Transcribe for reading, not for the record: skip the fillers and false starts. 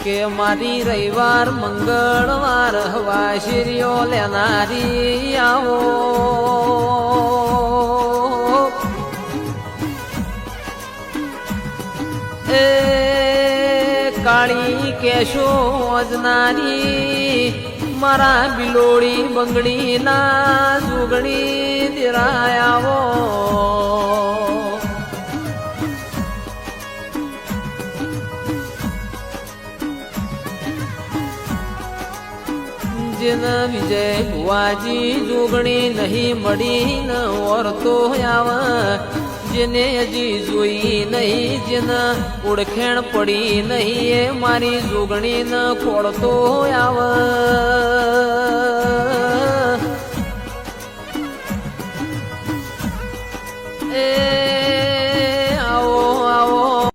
કે મારી રવિવાર મંગળવાર હવા શીરીઓ લેનારી આવો એ કાળી કેશો અજનારી મારા બિલોડી બંગડી ના જુગણી દિરાયાવો જેન વિજય ભુવાજી જોગણી નહીં મળી ન ઓરતો આવે જેને હજી જોઈ નહીં જેને ઓળખેણ પડી નહીં એ મારી જોગણી ન ખોળતો આવે એ